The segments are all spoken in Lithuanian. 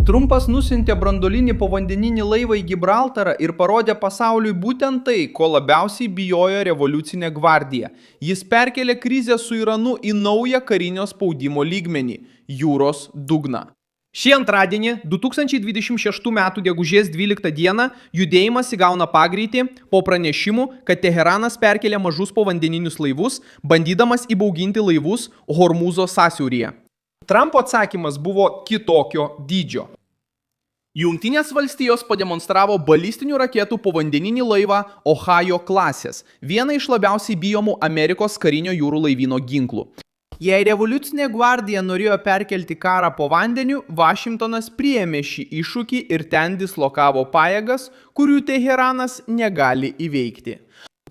Trumpas nusintė branduolinį povandeninį laivą į Gibraltarą ir parodė pasauliui būtent tai, ko labiausiai bijojo revoliucinė gvardija. Jis perkelė krizę su Iranu į naują karinio spaudimo lygmenį – jūros dugną. Šį antradienį, 2026 m. gegužės 12 d. judėjimas įgauna pagreitį po pranešimų, kad Teheranas perkelė mažus povandeninius laivus, bandydamas įbauginti laivus Hormūzo sąsiauryje. Trumpo atsakymas buvo kitokio dydžio. Jungtinės valstijos pademonstravo balistinių raketų povandeninį laivą Ohio klasės, vieną iš labiausiai bijomų Amerikos karinio jūrų laivyno ginklų. Jei revoliucinė gvardija norėjo perkelti karą po vandeniu, Vašingtonas priėmė šį iššūkį ir ten dislokavo pajėgas, kurių Teheranas negali įveikti.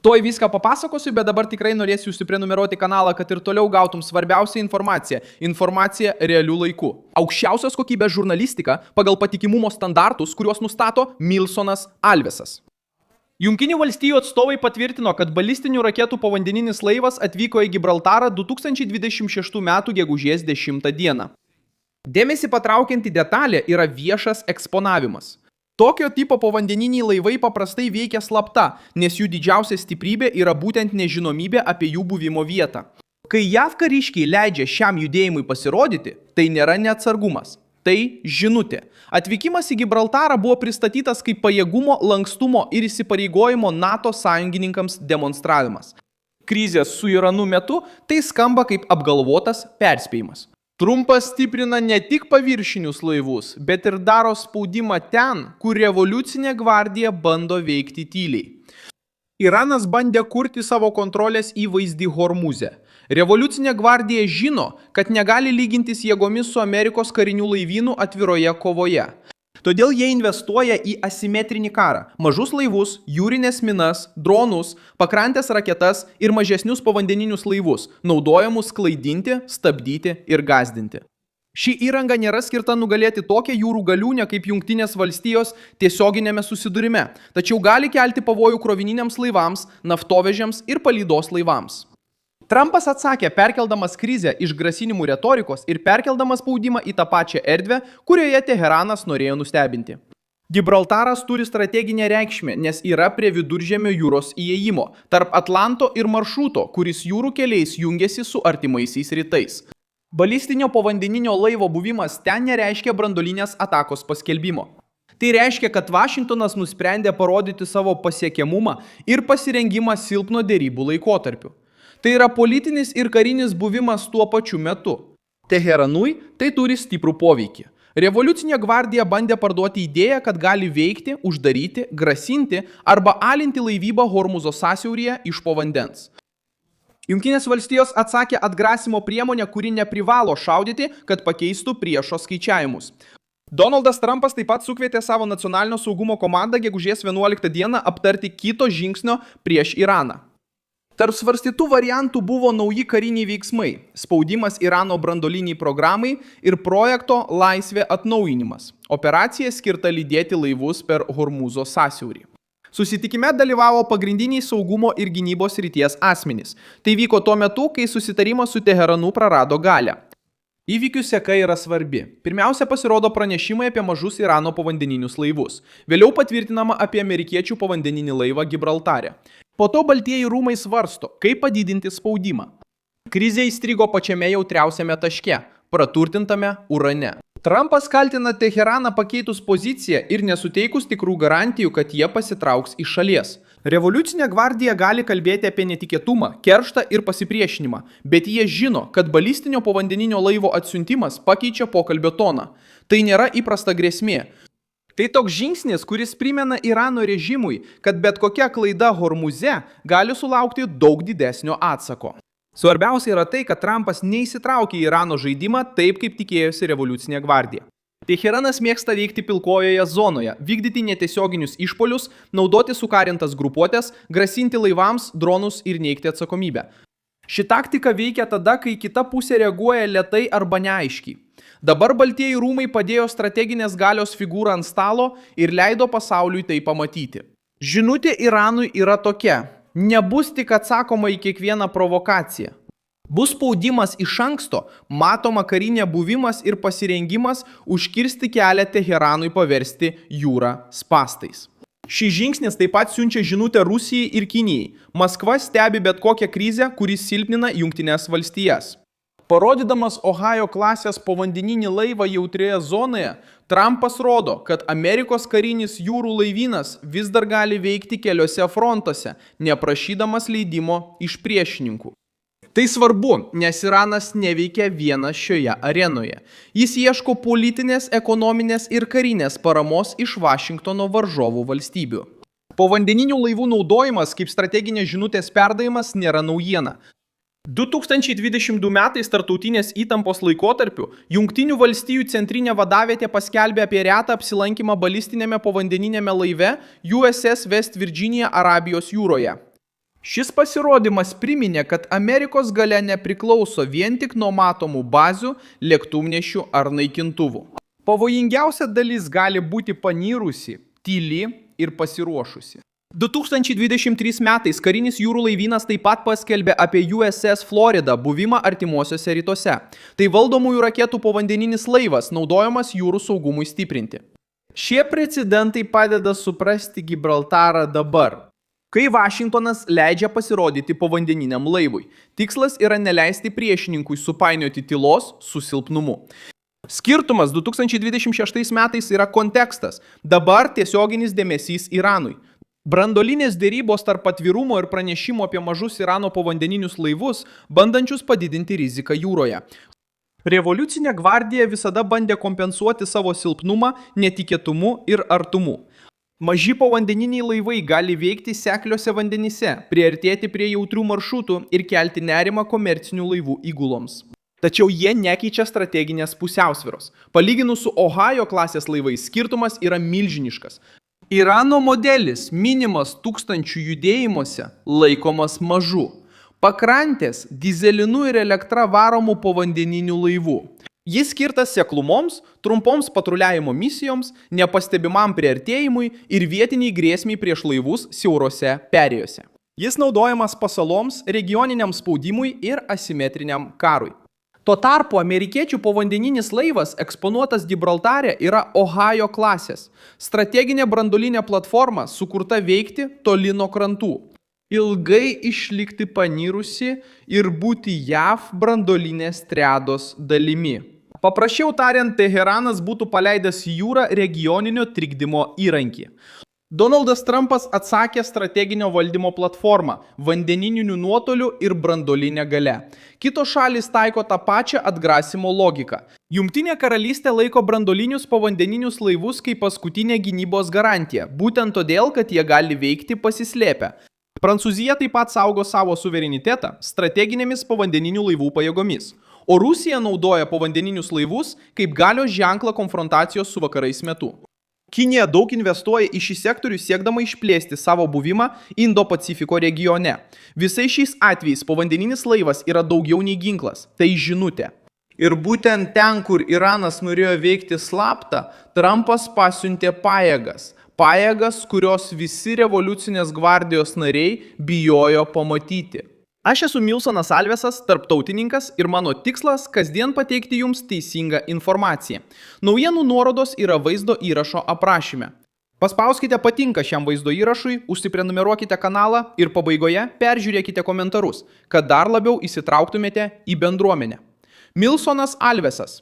Tuoj viską papasakosiu, bet dabar tikrai norėsiu užsiprenumeruoti kanalą, kad ir toliau gautum svarbiausią informaciją realių laikų. Aukščiausios kokybės žurnalistika pagal patikimumo standartus, kuriuos nustato Milsonas Alvesas. Jungtinių valstijų atstovai patvirtino, kad balistinių raketų povandeninis laivas atvyko į Gibraltarą 2026 m. gegužės 10 d. Dėmesį patraukianti detalė yra viešas eksponavimas. Tokio tipo povandeniniai laivai paprastai veikia slapta, nes jų didžiausia stiprybė yra būtent nežinomybė apie jų buvimo vietą. Kai JAV kariškiai leidžia šiam judėjimui pasirodyti, tai nėra neatsargumas. Tai žinutė. Atvykimas į Gibraltarą buvo pristatytas kaip pajėgumo, lankstumo ir įsipareigojimo NATO sąjungininkams demonstravimas. Krizės su Iranu metu tai skamba kaip apgalvotas perspėjimas. Trumpas stiprina ne tik paviršinius laivus, bet ir daro spaudimą ten, kur revoliucinė gvardija bando veikti tyliai. Iranas bandė kurti savo kontrolės įvaizdį Hormūze. Revoliucinė gvardija žino, kad negali lygintis jėgomis su Amerikos karinių laivynų atviroje kovoje. Todėl jie investuoja į asimetrinį karą – mažus laivus, jūrinės minas, dronus, pakrantės raketas ir mažesnius povandeninius laivus, naudojamus klaidinti, stabdyti ir gąsdinti. Ši įranga nėra skirta nugalėti tokią jūrų galiūnę kaip Jungtinės valstijos tiesioginėme susidūrime, tačiau gali kelti pavojų krovininiams laivams, naftovežiams ir palydos laivams. Trumpas atsakė, perkeldamas krizę iš grasinimų retorikos ir perkeldamas spaudimą į tą pačią erdvę, kurioje Teheranas norėjo nustebinti. Gibraltaras turi strateginę reikšmę, nes yra prie Viduržemio jūros įėjimo, tarp Atlanto ir maršruto, kuris jūrų keliais jungiasi su artimaisiais rytais. Balistinio povandeninio laivo buvimas ten nereiškia branduolinės atakos paskelbimo. Tai reiškia, kad Vašingtonas nusprendė parodyti savo pasiekiamumą ir pasirengimą silpno derybų laikotarpiu. Tai yra politinis ir karinis buvimas tuo pačiu metu. Teheranui tai turi stiprų poveikį. Revoliucinė gvardija bandė parduoti idėją, kad gali veikti, uždaryti, grasinti arba alinti laivybą Hormūzo sąsiauryje iš po vandens. Jungtinės valstijos atsakė atgrasimo priemonę, kuri neprivalo šaudyti, kad pakeistų priešo skaičiavimus. Donaldas Trumpas taip pat sukvietė savo nacionalinio saugumo komandą gegužės 11 d. aptarti kito žingsnio prieš Iraną. Tarp svarstytų variantų buvo nauji kariniai veiksmai, spaudimas Irano branduoliniai programai ir projekto Laisvė atnaujinimas. Operacija skirta lydėti laivus per Hormūzo sąsiaurį. Susitikime dalyvavo pagrindiniai saugumo ir gynybos srities asmenys. Tai vyko tuo metu, kai susitarimas su Teheranu prarado galią. Įvykių seka yra svarbi. Pirmiausia pasirodo pranešimai apie mažus Irano povandeninius laivus. Vėliau patvirtinama apie amerikiečių povandeninį laivą Gibraltare. Po to Baltieji rūmai svarsto, kaip padidinti spaudimą. Krizė įstrigo pačiame jautriausiame taške – praturtintame urane. Trumpas kaltina Teheraną pakeitus poziciją ir nesuteikus tikrų garantijų, kad jie pasitrauks iš šalies. Revoliucinė gvardija gali kalbėti apie netikėtumą, kerštą ir pasipriešinimą, bet jie žino, kad balistinio povandeninio laivo atsiuntimas pakeičia pokalbio toną. Tai nėra įprasta grėsmė. Tai toks žingsnis, kuris primena Irano režimui, kad bet kokia klaida Hormūze gali sulaukti daug didesnio atsako. Svarbiausia yra tai, kad Trumpas neįsitraukė į Irano žaidimą taip, kaip tikėjosi revoliucinė gvardija. Teheranas mėgsta veikti pilkojoje zonoje, vykdyti netiesioginius išpolius, naudoti sukarintas grupuotės, grasinti laivams, dronus ir neigti atsakomybę. Ši taktika veikia tada, kai kita pusė reaguoja lėtai arba neaiškiai. Dabar Baltieji rūmai padėjo strateginės galios figūrą ant stalo ir leido pasauliui tai pamatyti. Žinutė Iranui yra tokia: nebus tik atsakoma į kiekvieną provokaciją. Bus spaudimas iš anksto, matoma karinė buvimas ir pasirengimas užkirsti kelią Teheranui paversti jūrą spąstais. Šis žingsnis taip pat siunčia žinutę Rusijai ir Kinijai. Maskva stebi bet kokią krizę, kuri silpnina Jungtines valstijas. Parodydamas Ohajo klasės povandeninį laivą jautrioje zonoje, Trumpas rodo, kad Amerikos karinis jūrų laivynas vis dar gali veikti keliose frontuose, neprašydamas leidimo iš priešininkų. Tai svarbu, nes Iranas neveikia vienas šioje arenoje. Jis ieško politinės, ekonominės ir karinės paramos iš Vašingtono varžovų valstybių. Povandeninių laivų naudojimas kaip strateginės žinutės perdavimas nėra naujiena. 2022 metais tarptautinės įtampos laikotarpiu Jungtinių valstijų centrinė vadavietė paskelbė apie retą apsilankymą balistinėme povandeninėme laive USS West Virginia Arabijos jūroje. Šis pasirodymas priminė, kad Amerikos galia nepriklauso vien tik nuo matomų bazių, lėktuvnešių ar naikintuvų. Pavojingiausia dalis gali būti panyrusi, tyli ir pasiruošusi. 2023 metais karinis jūrų laivynas taip pat paskelbė apie USS Florida buvimą artimuosiuose rytuose. Tai valdomųjų raketų povandeninis laivas, naudojamas jūrų saugumui stiprinti. Šie precedentai padeda suprasti Gibraltarą dabar, kai Vašingtonas leidžia pasirodyti povandeniniam laivui. Tikslas yra neleisti priešininkui supainioti tylos su silpnumu. Skirtumas 2026 metais yra kontekstas, dabar tiesioginis dėmesys Iranui. Branduolinės dėrybos tarp atvirumo ir pranešimo apie mažus Irano povandeninius laivus, bandančius padidinti riziką jūroje. Revoliucinė gvardija visada bandė kompensuoti savo silpnumą netikėtumu ir artumu. Maži povandeniniai laivai gali veikti sekliuose vandenyse, priartėti prie jautrių maršrutų ir kelti nerimą komercinių laivų įguloms. Tačiau jie nekeičia strateginės pusiausvyros. Palyginus su Ohajo klasės laivais, skirtumas yra milžiniškas. Irano modelis, minimas tūkstančių judėjimuose, laikomas mažu. Pakrantės dyzelinu ir elektra varomų povandeninių laivų. Jis skirtas seklumoms, trumpoms patruliavimo misijoms, nepastebimam priartėjimui ir vietiniai grėsmiai prieš laivus siaurose perėjose. Jis naudojamas pasaloms, regioniniam spaudimui ir asimetriniam karui. Tuo tarpu amerikiečių povandeninis laivas eksponuotas Gibraltare yra Ohajo klasės. Strateginė branduolinė platforma sukurta veikti toli nuo krantų. Ilgai išlikti panyrusi ir būti JAV branduolinės triados dalimi. Paprasčiau tariant, Teheranas būtų paleidęs į jūrą regioninio trikdymo įrankį. Donaldas Trumpas atsakė strateginio valdymo platformą, vandeninių nuotolių ir branduolinę galią. Kitos šalys taiko tą pačią atgrasimo logiką. Jungtinė karalystė laiko branduolinius povandeninius laivus kaip paskutinę gynybos garantiją, būtent todėl, kad jie gali veikti pasislėpę. Prancūzija taip pat saugo savo suverenitetą strateginėmis povandeninių laivų pajėgomis, o Rusija naudoja povandeninius laivus kaip galios ženklą konfrontacijos su vakarais metu. Kinija daug investuoja į šį sektorių siekdama išplėsti savo buvimą Indo-Pacifiko regione. Visais šiais atvejais povandeninis laivas yra daugiau nei ginklas, tai žinutė. Ir būtent ten, kur Iranas norėjo veikti slapta, Trumpas pasiuntė pajėgas. Pajėgas, kurios visi revoliucinės gvardijos nariai bijojo pamatyti. Aš esu Milsonas Alvesas, tarptautininkas ir mano tikslas kasdien pateikti jums teisingą informaciją. Naujienų nuorodos yra vaizdo įrašo aprašyme. Paspauskite patinka šiam vaizdo įrašui, užsiprenumeruokite kanalą ir pabaigoje peržiūrėkite komentarus, kad dar labiau įsitrauktumėte į bendruomenę. Milsonas Alvesas.